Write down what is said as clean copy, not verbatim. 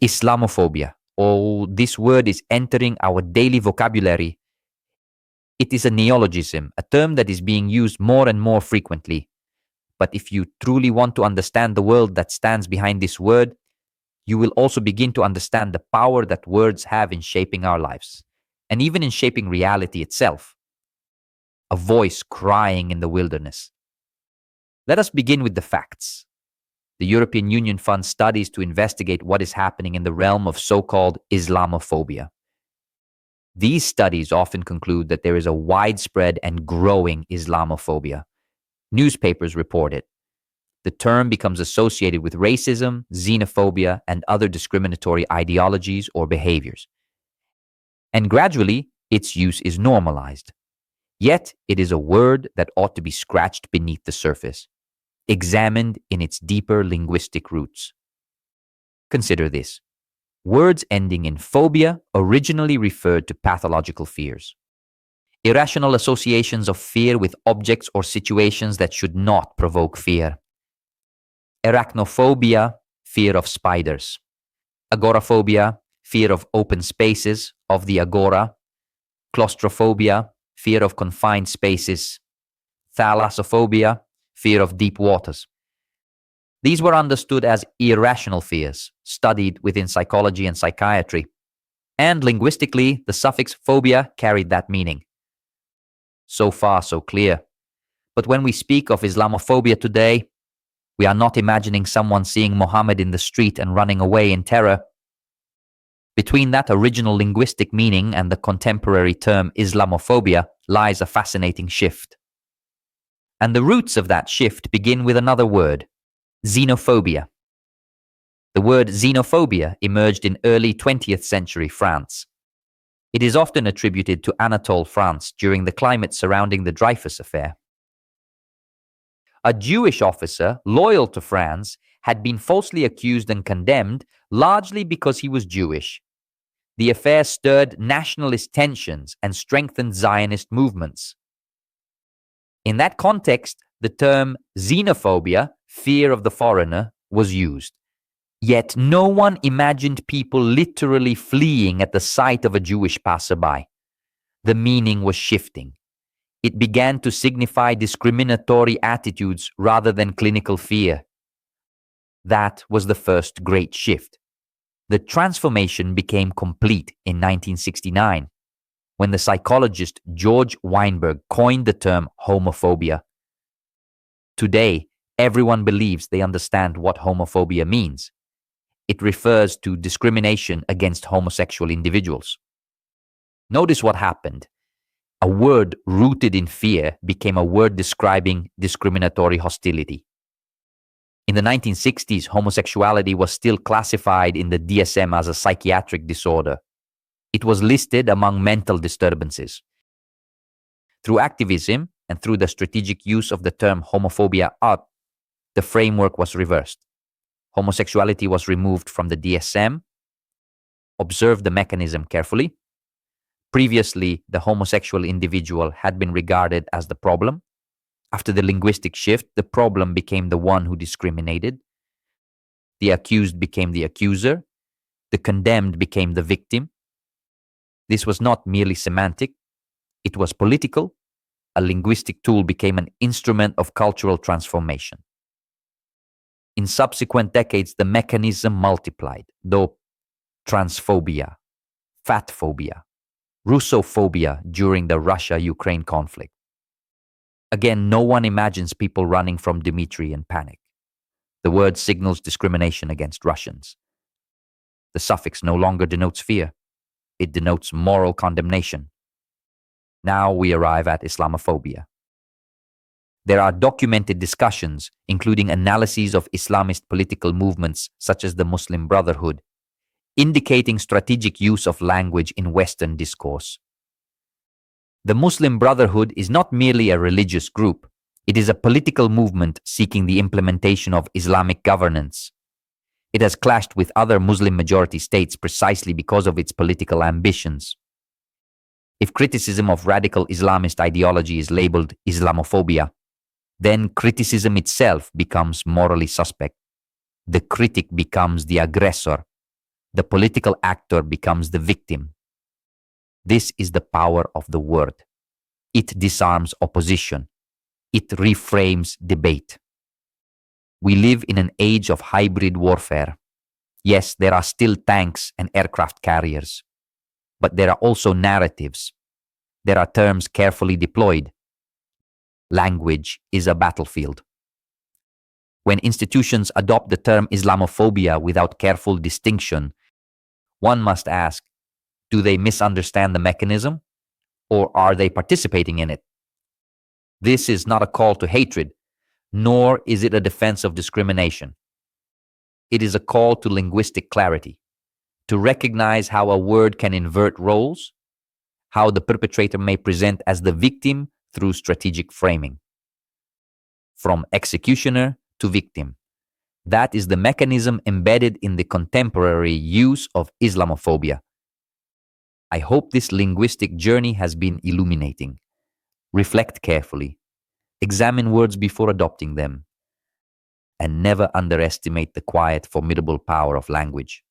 Islamophobia. Oh, this word is entering our daily vocabulary. It is a neologism, a term that is being used more and more frequently. But if you truly want to understand the world that stands behind this word, you will also begin to understand the power that words have in shaping our lives, and even in shaping reality itself. A voice crying in the wilderness. Let us begin with the facts. The European Union funds studies to investigate what is happening in the realm of so-called Islamophobia. These studies often conclude that there is a widespread and growing Islamophobia. Newspapers report it. The term becomes associated with racism, xenophobia, and other discriminatory ideologies or behaviors. And gradually, its use is normalized. Yet, it is a word that ought to be scratched beneath the surface, examined in its deeper linguistic roots. Consider this. Words ending in phobia originally referred to pathological fears. Irrational associations of fear with objects or situations that should not provoke fear. Arachnophobia, fear of spiders. Agoraphobia, fear of open spaces, of the agora. Claustrophobia, fear of confined spaces. Thalassophobia, fear of deep waters. These were understood as irrational fears, studied within psychology and psychiatry. And linguistically, the suffix phobia carried that meaning. So far, so clear. But when we speak of Islamophobia today, we are not imagining someone seeing Muhammad in the street and running away in terror. Between that original linguistic meaning and the contemporary term Islamophobia lies a fascinating shift. And the roots of that shift begin with another word, xenophobia. The word xenophobia emerged in early 20th century France. It is often attributed to Anatole France during the climate surrounding the Dreyfus Affair. A Jewish officer loyal to France had been falsely accused and condemned largely because he was Jewish. The affair stirred nationalist tensions and strengthened Zionist movements. In that context, the term xenophobia, fear of the foreigner, was used. Yet no one imagined people literally fleeing at the sight of a Jewish passerby. The meaning was shifting. It began to signify discriminatory attitudes rather than clinical fear. That was the first great shift. The transformation became complete in 1969, when the psychologist George Weinberg coined the term homophobia. Today, everyone believes they understand what homophobia means. It refers to discrimination against homosexual individuals. Notice what happened. A word rooted in fear became a word describing discriminatory hostility. In the 1960s, homosexuality was still classified in the DSM as a psychiatric disorder. It was listed among mental disturbances. Through activism and through the strategic use of the term homophobia out, the framework was reversed. Homosexuality was removed from the DSM. Observe the mechanism carefully. Previously, the homosexual individual had been regarded as the problem. After the linguistic shift, the problem became the one who discriminated. The accused became the accuser. The condemned became the victim. This was not merely semantic. It was political. A linguistic tool became an instrument of cultural transformation. In subsequent decades, the mechanism multiplied, though transphobia, fatphobia, Russophobia during the Russia-Ukraine conflict. Again, no one imagines people running from Dmitry in panic. The word signals discrimination against Russians. The suffix no longer denotes fear. It denotes moral condemnation. Now we arrive at Islamophobia. There are documented discussions, including analyses of Islamist political movements such as the Muslim Brotherhood, indicating strategic use of language in Western discourse. The Muslim Brotherhood is not merely a religious group. It is a political movement seeking the implementation of Islamic governance. It has clashed with other Muslim-majority states precisely because of its political ambitions. If criticism of radical Islamist ideology is labeled Islamophobia, then criticism itself becomes morally suspect. The critic becomes the aggressor. The political actor becomes the victim. This is the power of the word. It disarms opposition. It reframes debate. We live in an age of hybrid warfare. Yes, there are still tanks and aircraft carriers, but there are also narratives. There are terms carefully deployed. Language is a battlefield. When institutions adopt the term Islamophobia without careful distinction, one must ask, do they misunderstand the mechanism, or are they participating in it? This is not a call to hatred, nor is it a defense of discrimination. It is a call to linguistic clarity, to recognize how a word can invert roles, how the perpetrator may present as the victim through strategic framing. From executioner to victim. That is the mechanism embedded in the contemporary use of Islamophobia. I hope this linguistic journey has been illuminating. Reflect carefully. Examine words before adopting them. And never underestimate the quiet, formidable power of language.